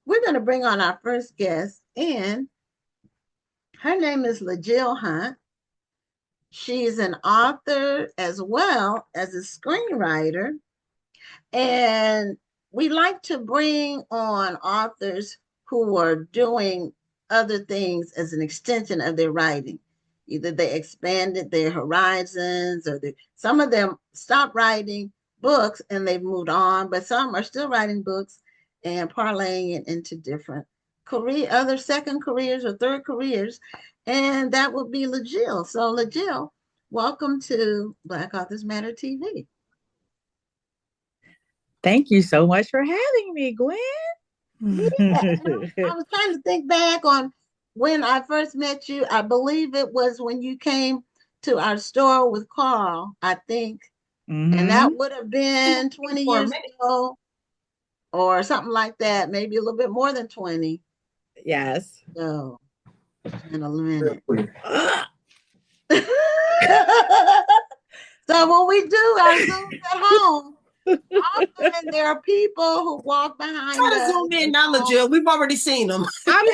we're going to bring on our first guest, and her name is LaJill Hunt. She's an author as well as a screenwriter. And we like to bring on authors who are doing other things as an extension of their writing. Either they expanded their horizons or some of them stopped writing books and they've moved on, but some are still writing books and parlaying it into different other second careers or third careers. And that would be LaJill. So LaJill, welcome to Black Authors Matter TV. Thank you so much for having me, Gwen. Yeah, I was trying to think back on when I first met you. I believe it was when you came to our store with Carl, I think. And that would have been 20 years ago or something like that, maybe a little bit more than 20. Yes. So it's been a minute. So when we do our Zooms at home, often there are people who walk behind Try us. to zoom in now, LaJill. We've already seen them. I'm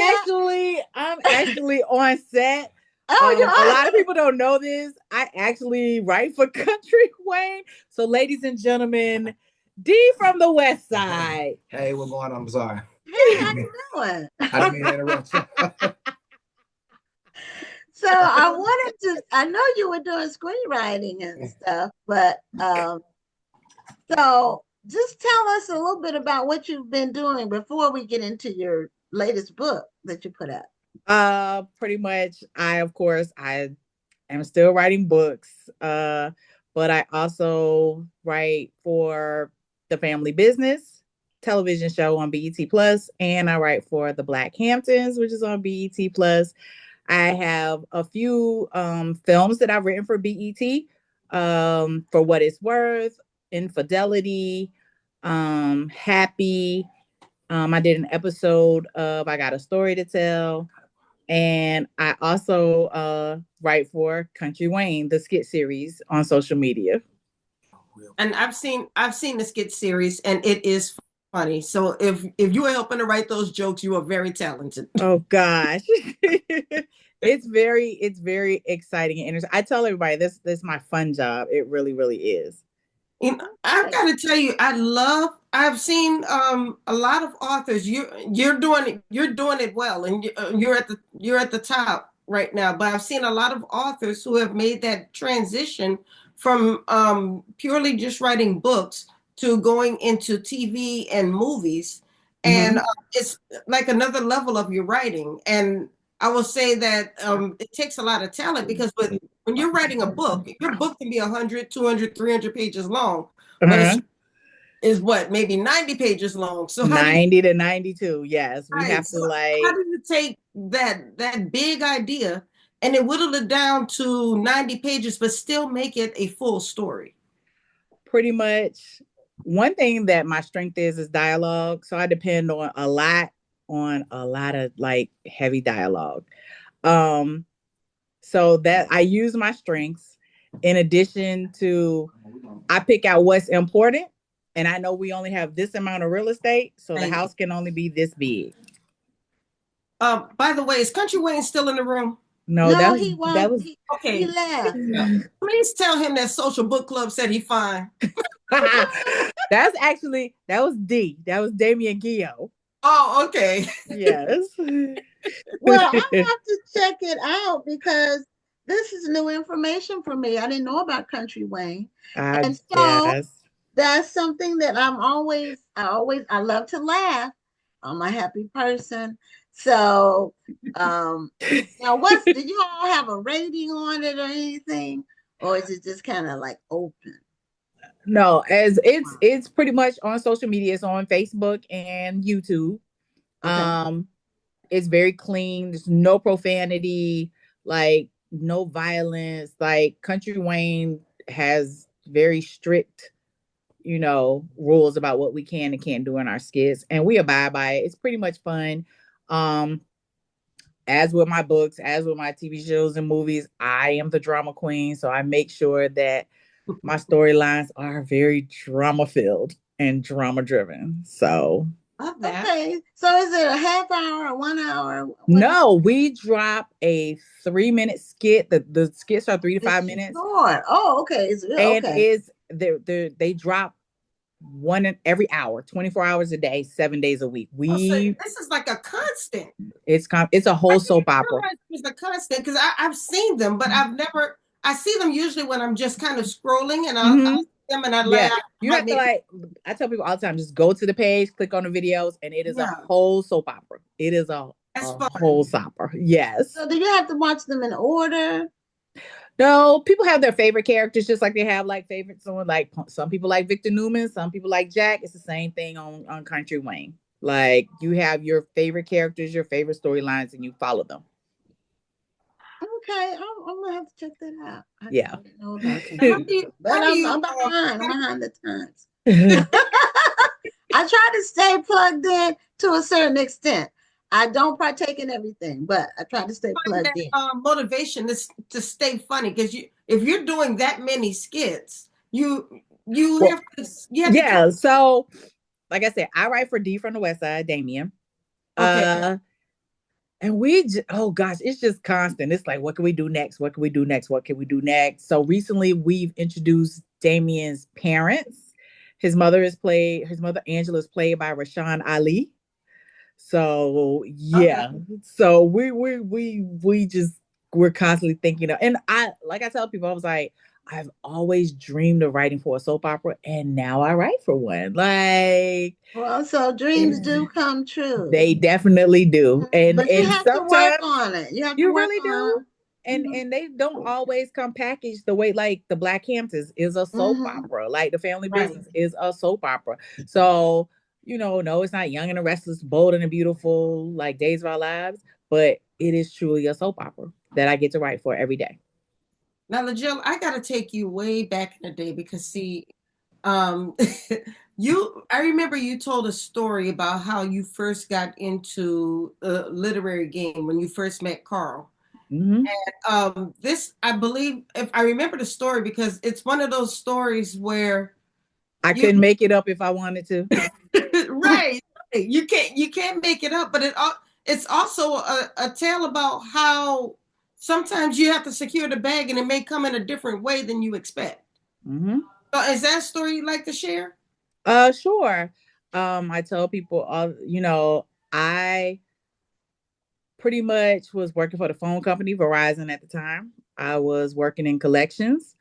actually on set. Oh, a lot of people don't know this. I actually write for Country Wayne. So, ladies and gentlemen, D from the West Side. Hey, what's going on? I'm sorry. Hey, how you doing? I didn't mean to interrupt you. So I know you were doing screenwriting and stuff, but so just tell us a little bit about what you've been doing before we get into your latest book that you put out. Pretty much, I am still writing books, but I also write for the Family Business television show on BET Plus, and I write for the Black Hamptons, which is on BET Plus. I have a few films that I've written for BET, For What It's Worth, Infidelity, Happy. I did an episode of I Got a Story to Tell. And I also write for Country Wayne, the skit series on social media. And I've seen the skit series, and it is funny. So if you are helping to write those jokes, you are very talented. Oh gosh. It's very exciting and interesting. I tell everybody this is my fun job. It really, really is. You know, I've got to tell you, I've seen a lot of authors. You're doing it well, and you're at the top right now. But I've seen a lot of authors who have made that transition from purely just writing books to going into TV and movies, and it's like another level of your writing. And I will say that it takes a lot of talent because when you're writing a book, your book can be 100, 200, 300 pages long, but is what, maybe 90 pages long. So 90 to 92. Yes. We have to how do you take that big idea and then whittle it down to 90 pages, but still make it a full story? Pretty much. One thing that my strength is dialogue. So I depend on a lot of like heavy dialogue. So that I use my strengths in addition to I pick out what's important, and I know we only have this amount of real estate, so the house can only be this big. By the way, is Country Wayne still in the room? No, he won't. Okay. He left. Please tell him that Social Book Club said he fine. That was D. That was Damian Gio. Oh, okay. Yes. Well, I have to check it out because this is new information for me. I didn't know about Country Wayne. And so that's something that I love to laugh. I'm a happy person. So now do you all have a rating on it or anything? Or is it just kind of like open? No, as it's pretty much on social media. It's on Facebook and YouTube. Okay. It's very clean. There's no profanity, like no violence. Like Country Wayne has very strict, rules about what we can and can't do in our skits, and we abide by it. It's pretty much fun. As with my books, as with my TV shows and movies, I am the drama queen, so I make sure that my storylines are very drama filled and drama driven. So Love that. Okay. So is it a half hour or 1 hour? No, we drop a 3-minute skit. The skits are 3 to 5 minutes. Short. Oh, okay. It's And okay. they drop one every hour, 24 hours a day, 7 days a week. So this is like a constant. It's a whole soap opera. It's a constant because I've seen them, but I've never. I see them usually when I'm just kind of scrolling, and I'll see them and I laugh. You have to I tell people all the time, just go to the page, click on the videos, and it is a whole soap opera. It is a whole soap opera. Yes. So do you have to watch them in order? No, people have their favorite characters, just like they have like favorites on, like some people like Victor Newman, some people like Jack. It's the same thing on Country Wayne. Like you have your favorite characters, your favorite storylines, and you follow them. Okay, I'm gonna have to check that out. I didn't know about that. But I'm behind. I'm behind the times. I try to stay plugged in to a certain extent. I don't partake in everything, but I try to stay plugged in. Motivation is to stay funny because if you're doing that many skits, you have to. So like I said, I write for D from the West Side, Damien. Okay. And oh gosh, it's just constant. It's like, what can we do next? What can we do next? What can we do next? So recently we've introduced Damien's parents. His mother Angela is played by Rashawn Ali. So so we're constantly thinking of, and I tell people, I was like, I've always dreamed of writing for a soap opera, and now I write for one. Like, well, so dreams do come true. They definitely do, but you have to work on it. You really do. And they don't always come packaged the way, like the Black Hamptons is a soap opera, like the Family Business is a soap opera. So, no, it's not Young and the Restless, Bold and the Beautiful, like Days of Our Lives, but it is truly a soap opera that I get to write for every day. Now, LaJill, I got to take you way back in the day because, see, I remember you told a story about how you first got into a literary game when you first met Carl. And this, I believe, if I remember the story, because it's one of those stories where I couldn't make it up if I wanted to. Right. You can't make it up, but it's also a tale about how sometimes you have to secure the bag and it may come in a different way than you expect. So is that a story you'd like to share? Sure. I tell people, I pretty much was working for the phone company, Verizon at the time. I was working in collections.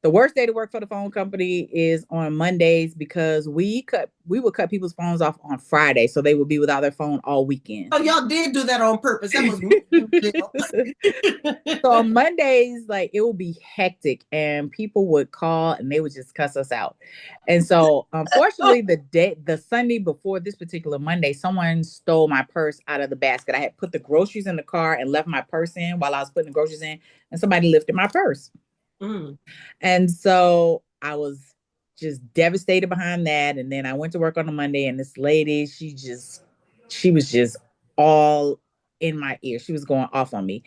The worst day to work for the phone company is on Mondays because we would cut people's phones off on Friday, so they would be without their phone all weekend. Oh, y'all did do that on purpose. That was So on Mondays, like it would be hectic, and people would call and they would just cuss us out. And so, unfortunately, the Sunday before this particular Monday, someone stole my purse out of the basket. I had put the groceries in the car and left my purse in while I was putting the groceries in, and somebody lifted my purse. And so I was just devastated behind that. And then I went to work on a Monday, and this lady, she was just all in my ear. She was going off on me.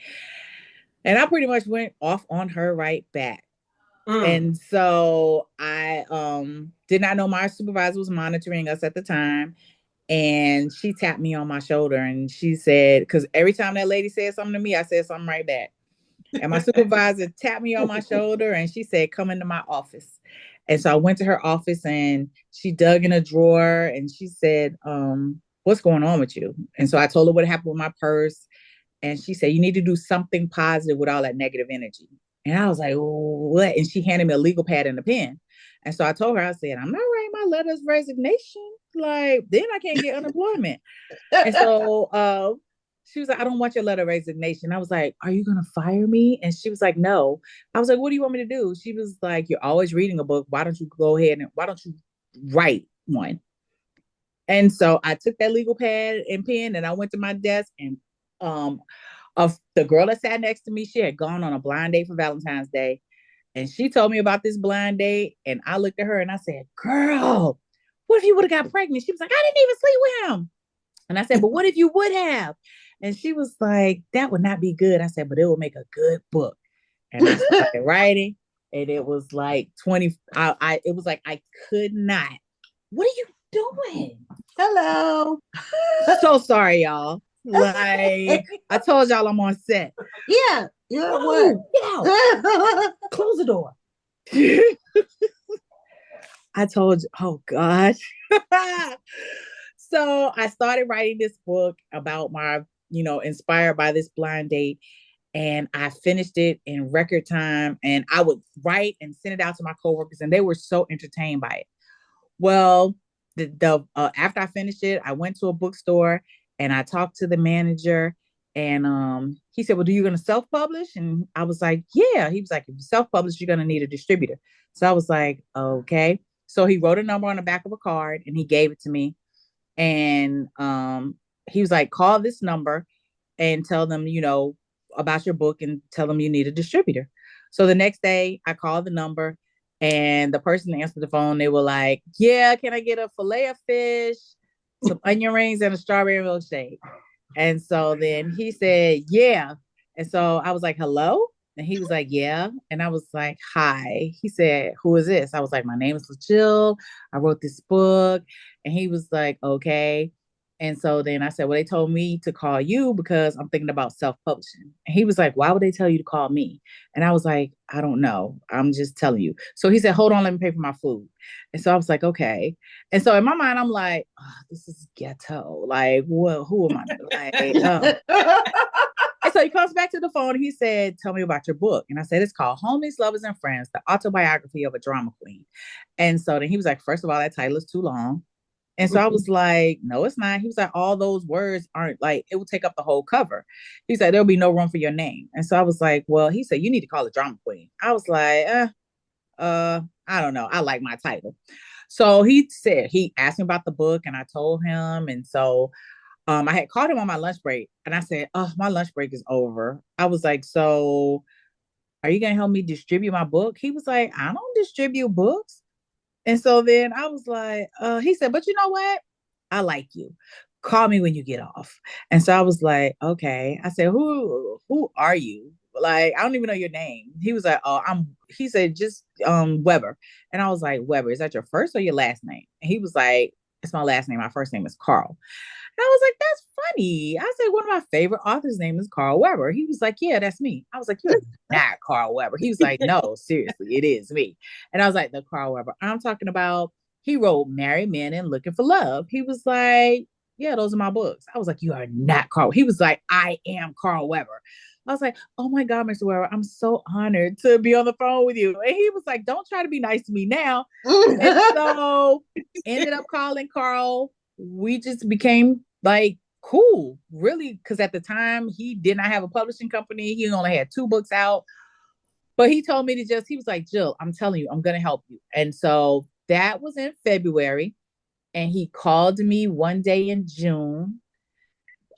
And I pretty much went off on her right back. And so I did not know my supervisor was monitoring us at the time. And she tapped me on my shoulder and she said, because every time that lady said something to me, I said something right back. And my supervisor tapped me on my shoulder and she said, come into my office. And so I went to her office and she dug in a drawer and she said, what's going on with you? And so I told her what happened with my purse. And she said, you need to do something positive with all that negative energy. And I was like, what? And she handed me a legal pad and a pen. And so I told her, I said, I'm not writing my letters of resignation. Like, then I can't get unemployment. And so she was like, I don't want your letter of resignation. I was like, are you going to fire me? And she was like, no. I was like, what do you want me to do? She was like, you're always reading a book. Why don't you go ahead and why don't you write one? And so I took that legal pad and pen and I went to my desk and the girl that sat next to me, she had gone on a blind date for Valentine's Day. And she told me about this blind date. And I looked at her and I said, girl, what if you would have got pregnant? She was like, I didn't even sleep with him. And I said, but what if you would have? And she was like, that would not be good. I said, but it will make a good book. And I started writing. And it was like 20. It was like, I could not. What are you doing? Hello. So sorry, y'all. Like I told y'all I'm on set. Yeah, you're at Oh, work. get out. Close the door. I told you, oh gosh. So I started writing this book about my, inspired by this blind date. And I finished it in record time. And I would write and send it out to my coworkers, and they were so entertained by it. Well, the after I finished it, I went to a bookstore and I talked to the manager, and he said, "Well, do you gonna self-publish?" And I was like, "Yeah." He was like, "If you self-publish, you're gonna need a distributor." So I was like, "Okay." So he wrote a number on the back of a card and he gave it to me, and he was like, "Call this number and tell them, about your book and tell them you need a distributor." So the next day I called the number and the person answered the phone. They were like, "Yeah, can I get a fillet of fish, some onion rings, and a strawberry milkshake?" And so then he said, "Yeah." And so I was like, "Hello?" And he was like, "Yeah." And I was like, "Hi." He said, "Who is this?" I was like, "My name is LaJill. I wrote this book." And he was like, "Okay." And so then I said, "Well, they told me to call you because I'm thinking about self-publishing." And he was like, "Why would they tell you to call me?" And I was like, "I don't know. I'm just telling you." So he said, "Hold on, let me pay for my food." And so I was like, "Okay." And so in my mind, I'm like, oh, this is ghetto. Like, well, who am I? Like, oh. And so he comes back to the phone and he said, "Tell me about your book." And I said, "It's called Homies, Lovers, and Friends, the autobiography of a drama queen." And so then he was like, "First of all, that title is too long." And so I was like, "No, it's not." He was like, "All those words aren't like, it will take up the whole cover." He said, "There'll be no room for your name." And so I was like, "Well," he said, "you need to call it drama queen." I was like, I don't know. I like my title. So he asked me about the book and I told him. And so I had called him on my lunch break and I said, "Oh, my lunch break is over." I was like, "So are you going to help me distribute my book?" He was like, "I don't distribute books." And so then I was like, he said, "But you know what? I like you. Call me when you get off." And so I was like, "Okay." I said, who are you? Like, I don't even know your name. He was like, "Oh, he said, just Weber." And I was like, "Weber, is that your first or your last name?" And he was like, "It's my last name. My first name is Carl." And I was like, "That's funny." I said, "One of my favorite authors' name is Carl Weber." He was like, "Yeah, that's me." I was like, "You're not Carl Weber." He was like, "No, seriously, it is me." And I was like, "The Carl Weber I'm talking about, he wrote Married Men and Looking for Love." He was like, "Yeah, those are my books." I was like, "You are not Carl." He was like, "I am Carl Weber." I was like, "Oh my God, Mr. Weber, I'm so honored to be on the phone with you." And he was like, "Don't try to be nice to me now." And so ended up calling Carl. We just became like cool, really, because at the time he did not have a publishing company. He only had 2 books out. But he told me he was like, "Jill, I'm telling you, I'm going to help you." And so that was in February. And he called me one day in June.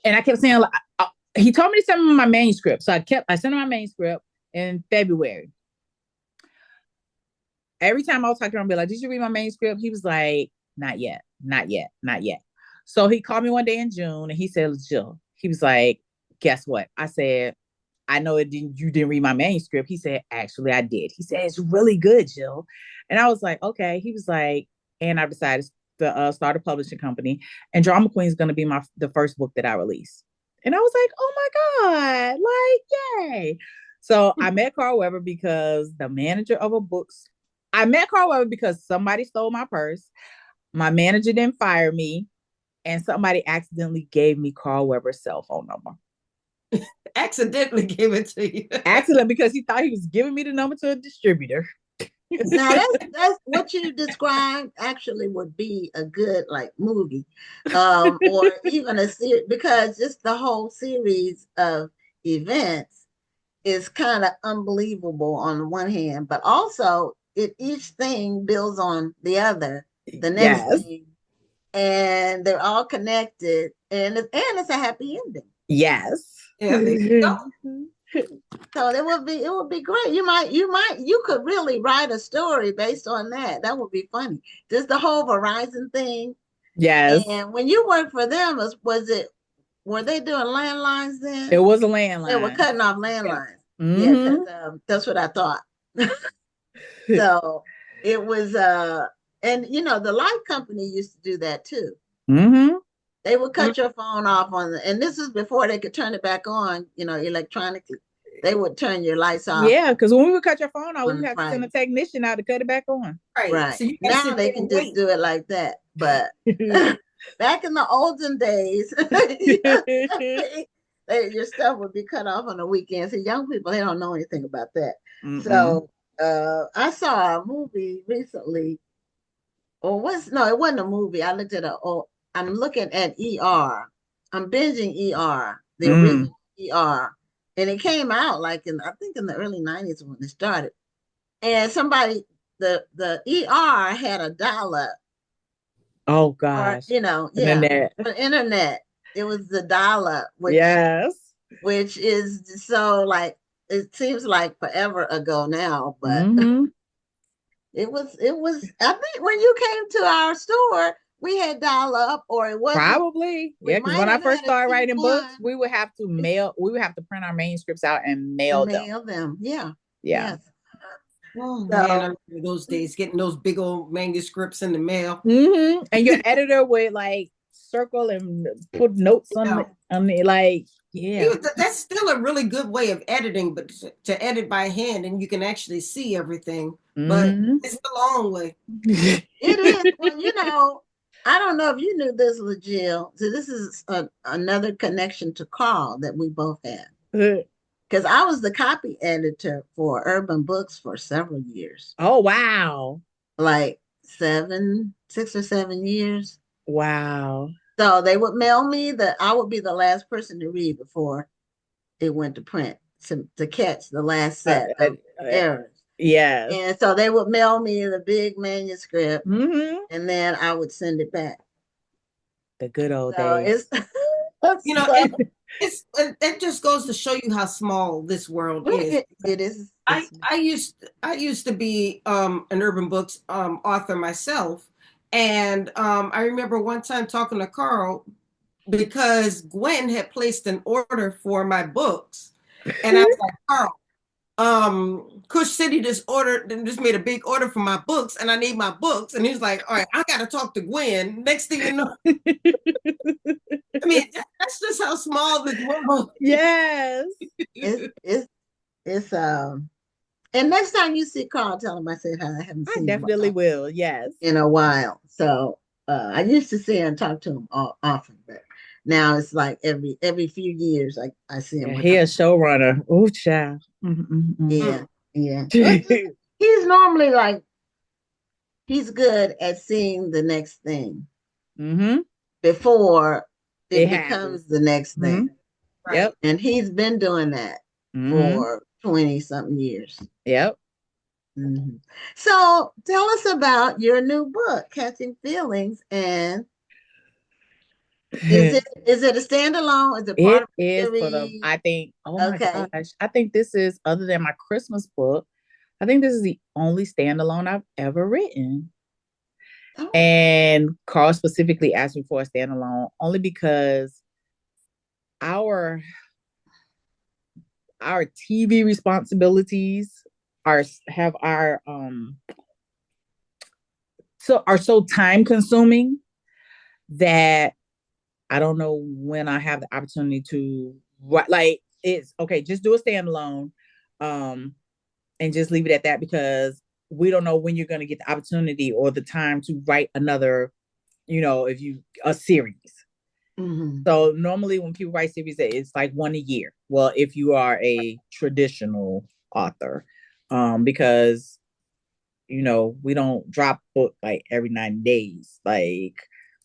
And I kept saying, he told me to send him my manuscript. So I sent him my manuscript in February. Every time I was talking to him, I'd be like, "Did you read my manuscript?" He was like, "Not yet, not yet, not yet." So he called me one day in June and he said, "Jill," he was like, "Guess what?" I said, "I know you didn't read my manuscript." He said, "Actually, I did." He said, "It's really good, Jill." And I was like, "Okay." He was like, "And I decided to start a publishing company, and Drama Queen is going to be the first book that I release." And I was like, "Oh my God, like, yay." So I met Carl Weber because I met Carl Weber because somebody stole my purse. My manager didn't fire me, and somebody accidentally gave me Carl Weber's cell phone number. Accidentally gave it to you. Accidentally, because he thought he was giving me the number to a distributor. Now that's what you described actually would be a good like movie, or even a series, because just the whole series of events is kind of unbelievable on one hand, but also each thing builds on the other, the next Yes. thing, and they're all connected, and it's a happy ending. Yes. Yeah, there you go. So it would be great. You could really write a story based on that. That would be funny. Just the whole Verizon thing. Yes. And when you worked for them, were they doing landlines then? It was a landline. They were cutting off landlines. Yeah. Mm-hmm. Yeah, because that's what I thought. So it was and the light company used to do that too. Mm-hmm. They would cut your phone off and this is before they could turn it back on, electronically. They would turn your lights off Yeah, because when we would cut your phone off, we on would the have to send a Friday. technician out to cut it back on. Right. Right. So you gotta Now sit they there can and just wait. do it like that. But back in the olden days, your stuff would be cut off on the weekends. See, young people, they don't know anything about that. Mm-mm. So I saw a movie recently. No, it wasn't a movie. I'm looking at ER. I'm binging ER, the original ER. And it came out like I think in the early 90s when it started. And the ER had a dial-up. Oh Or, gosh. the internet. It was the dial-up, yes. which is so like it seems like forever ago now, but it was I think when you came to our store, we had dial-up or it wasn't. Probably. Yeah, because when I first started writing books, we would have to print our manuscripts out and mail them. Yeah. Yeah. Yes. Oh man, I remember those days getting those big old manuscripts in the mail. Mm-hmm. And your editor would like circle and put notes on it, like, yeah. That's still a really good way of editing, but to edit by hand and you can actually see everything. But it's a long way. It is. Well, I don't know if you knew this, LaJill. So this is another connection to Carl that we both have. Because I was the copy editor for Urban Books for several years. Oh, wow. Like 6 or 7 years. Wow. So they would mail me I would be the last person to read before it went to print to catch the last set of errors. Yes. And so they would mail me the big manuscript and then I would send it back. The good old days. It just goes to show you how small this world is. It is. I used to be an urban books author myself, and I remember one time talking to Carl because Gwen had placed an order for my books, and I was like, Carl, Kush City just made a big order for my books, and I need my books, and he's like, all right, I got to talk to Gwen. Next thing you know. I mean, that's just how small this world is. Yes. It's and next time you see Carl, tell him I said hi. I haven't seen him. I definitely will, yes. In a while. So I used to see and talk to him often, but now it's like every few years I see him. He a showrunner. Oh, child. Yeah. He's normally like he's good at seeing the next thing before it becomes the next thing. Yep. And he's been doing that for 20-something years. Yep. So tell us about your new book, Catching Feelings, and is it a standalone? Is it part of the series? I think, my gosh, I think this is, other than my Christmas book, I think this is the only standalone I've ever written. Oh. And Carl specifically asked me for a standalone only because our TV responsibilities are so time consuming that I don't know when I have the opportunity to write. Like, it's okay, just do a standalone and just leave it at that, because we don't know when you're going to get the opportunity or the time to write another, a series. So normally when people write series, it's like one a year. Well, if you are a traditional author, because, we don't drop book like every 90 days. Like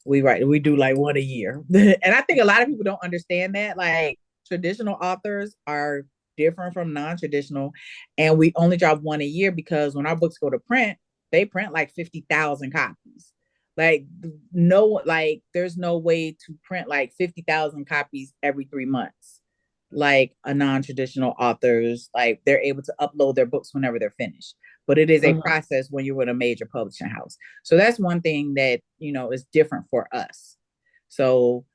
we do like one a year. And I think a lot of people don't understand that. Like, traditional authors are different from non-traditional, and we only drop one a year because when our books go to print, they print like 50,000 copies. Like, there's no way to print like 50,000 copies every 3 months. Like a non-traditional authors, like they're able to upload their books whenever they're finished. But it is a process when you're with a major publishing house. So that's one thing that, is different for us. So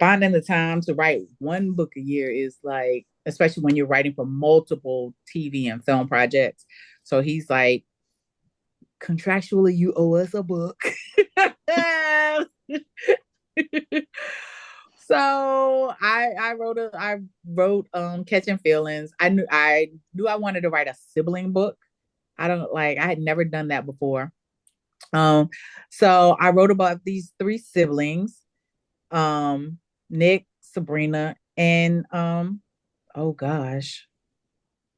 finding the time to write one book a year is like, especially when you're writing for multiple TV and film projects. So he's like, contractually, you owe us a book. So I wrote Catching Feelings. I knew I wanted to write a sibling book. I had never done that before. So I wrote about these three siblings, Nick, Sabrina, and oh gosh,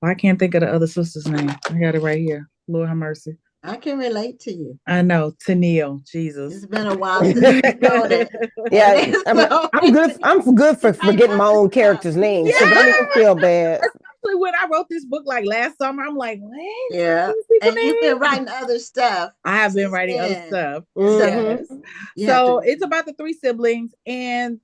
I can't think of the other sister's name. I got it right here. Lord have mercy. I can relate to you. I know, Tennille. Jesus. It's been a while since you wrote it. Yeah, I'm good. I'm good for forgetting my own character's name, so don't even feel bad. Especially when I wrote this book like last summer, I'm like, what? Yeah, and you've been writing other stuff. I have been writing other stuff. Mhm. Yes. So it's about the three siblings, and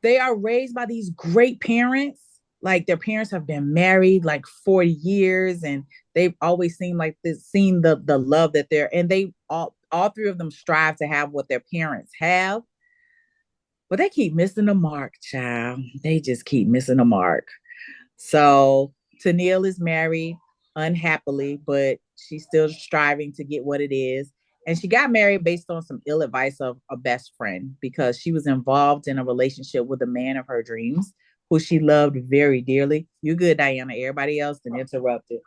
they are raised by these great parents. Like their parents have been married like 40 years, and they've always seen the love that and they all three of them strive to have what their parents have, but they keep missing the mark, child. They just keep missing the mark. So Tennille is married unhappily, but she's still striving to get what it is. And she got married based on some ill advice of a best friend, because she was involved in a relationship with the man of her dreams, who she loved very dearly. You good, Diana. Everybody else then interrupted.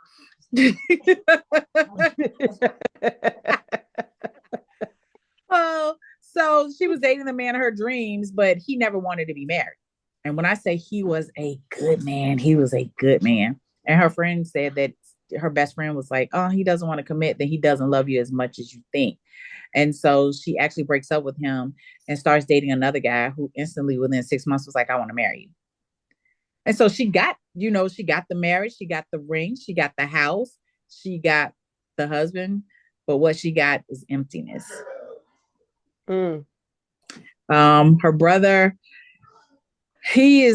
So she was dating the man of her dreams, but he never wanted to be married. And when I say he was a good man, he was a good man. And her friend said that her best friend was like, oh, he doesn't want to commit, then he doesn't love you as much as you think. And so she actually breaks up with him and starts dating another guy who instantly within 6 months was like, I want to marry you. And so she got the marriage, she got the ring, she got the house, she got the husband, but what she got is emptiness. Her brother, he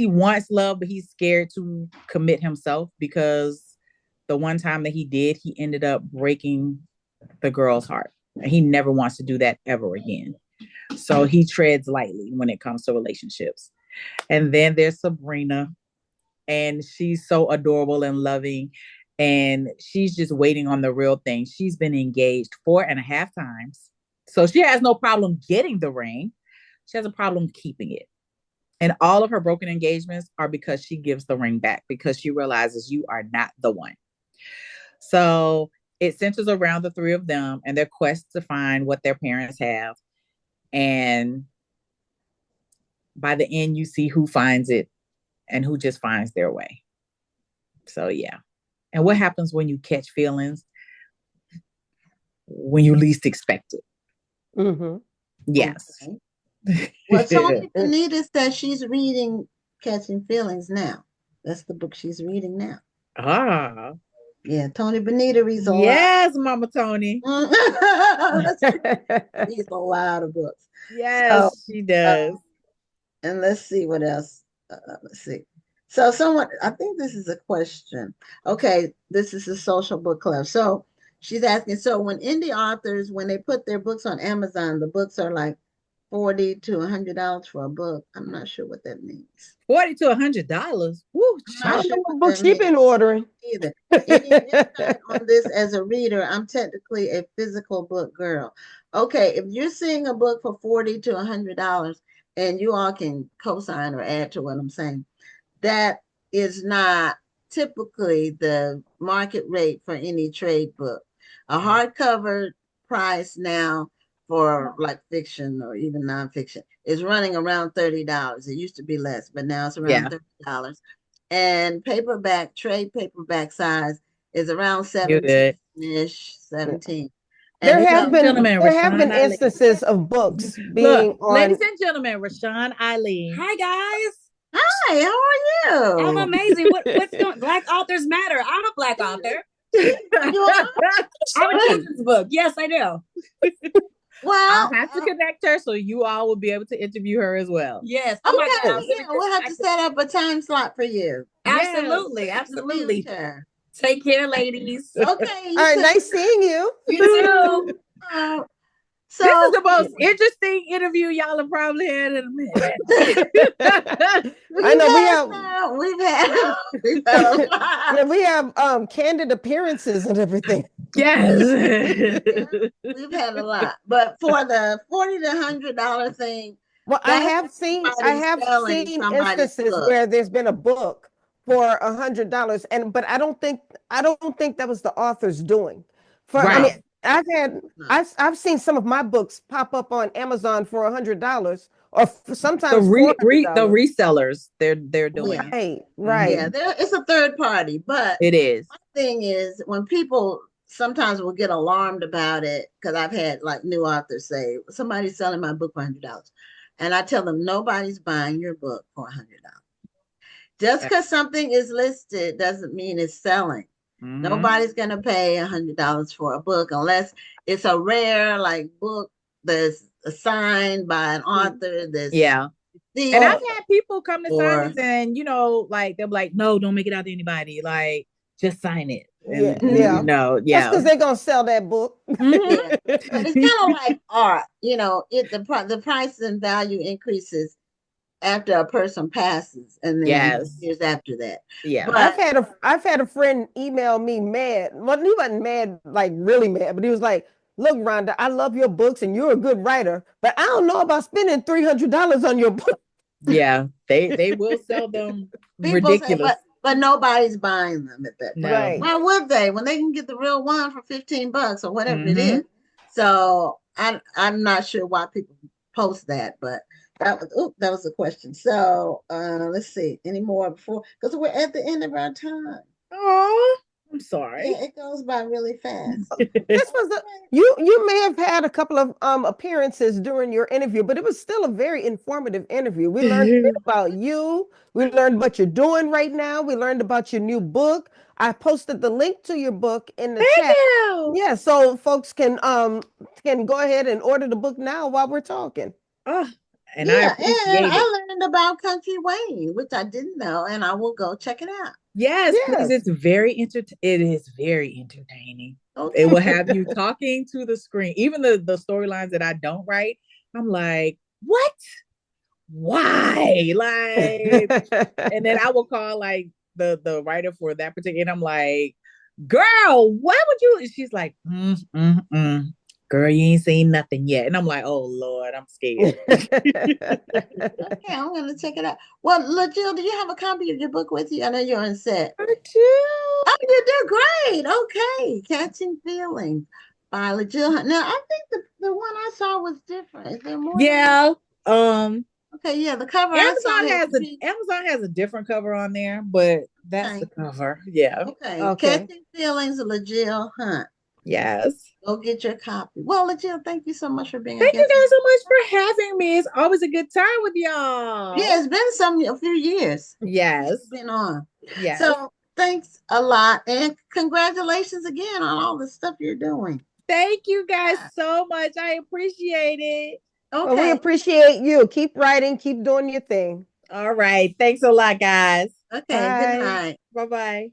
wants love, but he's scared to commit himself, because the one time that he did, he ended up breaking the girl's heart. And he never wants to do that ever again. So he treads lightly when it comes to relationships. And then there's Sabrina, and she's so adorable and loving, and she's just waiting on the real thing. She's been engaged 4.5 times. So she has no problem getting the ring. She has a problem keeping it. And all of her broken engagements are because she gives the ring back, because she realizes you are not the one. So it centers around the three of them and their quest to find what their parents have. And by the end, you see who finds it and who just finds their way. So, yeah. And what happens when you catch feelings when you least expect it? Mm-hmm. Yes. Okay. Well, Tony Benita says she's reading Catching Feelings now. That's the book she's reading now. Ah. Yeah, Tony Benita reads a lot. Yes, Mama Tony. Reads a lot of books. Yes, so, she does. And let's see what else. Let's see. So I think this is a question. Okay, this is a social book club. So she's asking, so when indie authors, when they put their books on Amazon, the books are like $40 to $100 for a book. I'm not sure what that means. $40 to $100. Woo! I don't know what books you've been ordering either. Any insight on this as a reader? I'm technically a physical book girl. Okay, if you're seeing a book for $40 to $100, and you all can co-sign or add to what I'm saying, that is not typically the market rate for any trade book. A hardcover price now for like fiction or even nonfiction is running around $30. It used to be less, but now it's around $30. And trade paperback size is around 17-ish, 17. There have been instances of books being on. Ladies and gentlemen, Rashawn Eileen. Hi guys. Hi, how are you? I'm amazing. What's going? Black authors matter. I'm a Black author. I have a children's book. Yes, I do. Well, I'll have to connect her so you all will be able to interview her as well. Yes. Oh my God. Yeah, we'll have to set up a time slot for you. Absolutely. Yes. Absolutely. Take care, ladies. Okay. All right. Nice seeing you. You too. So is the most interesting interview y'all have probably had in a minute. I know we've had a lot. yeah, we have candid appearances and everything. Yes. We've had a lot. But for the $40 to $100 thing, Well, I have seen somebody's instances book. where there's been a book for $100, but I don't think that was the author's doing. I mean, I've seen some of my books pop up on Amazon for $100 or sometimes the $400. resellers they're doing it. Right. Yeah, it's a third party, but it is. My thing is when people sometimes will get alarmed about it, because I've had like new authors say somebody's selling my book for $100, and I tell them nobody's buying your book for $100. Just because something is listed doesn't mean it's selling. Mm-hmm. Nobody's gonna pay $100 for a book unless it's a rare like book that's signed by an author. And I've had people come to signings and like they'll be like, no, don't make it out to anybody. Like, just sign it. And, that's because they're gonna sell that book. Yeah. But it's kind of like art. The price and value increases after a person passes, and then years after that. Yeah, but I've had a friend email me mad. Well, he wasn't mad, like really mad, but he was like, "Look, Rhonda, I love your books, and you're a good writer, but I don't know about spending $300 on your book." Yeah, they will sell them ridiculous. But nobody's buying them at that time. Right. Why would they? When they can get the real one for $15 or whatever it is. So I'm not sure why people post that, but that was a question. So let's see. Any more before? Because we're at the end of our time. Oh, I'm sorry. Yeah, it goes by really fast. This was you may have had a couple of appearances during your interview, but it was still a very informative interview. We learned a bit about you. We learned what you're doing right now. We learned about your new book. I posted the link to your book in the chat. You. Yeah, so folks can go ahead and order the book now while we're talking. And I learned about Country Wayne, which I didn't know, and I will go check it out. Yes. Please. It is very entertaining. Okay. It will have you talking to the screen. Even the storylines that I don't write, I'm like, what? Why? Like, and then I will call like the writer for that particular, and I'm like, girl, why would you? And she's like, girl, you ain't seen nothing yet. And I'm like, oh Lord, I'm scared. Okay, I'm gonna check it out. Well, LaJill, do you have a copy of your book with you? I know you're on set. I do. Oh, you do great. Okay, Catching Feelings by LaJill. Now, I think the one I saw was different. Is there more? Yeah. Okay, yeah, the cover. Amazon has a different cover on there, but that's the cover. Yeah. Okay. Catching Feelings of LaJill Hunt. Yes. Go get your copy. Well, LaJill, thank you so much for being Thank you guys so much for having me. It's always a good time with y'all. Yeah, it's been a few years. Yes. It's been on. Yes. So thanks a lot. And congratulations again on all the stuff you're doing. Thank you guys so much. I appreciate it. Okay. Well, we appreciate you. Keep writing. Keep doing your thing. All right. Thanks a lot, guys. Okay. Bye. Good night. Bye-bye.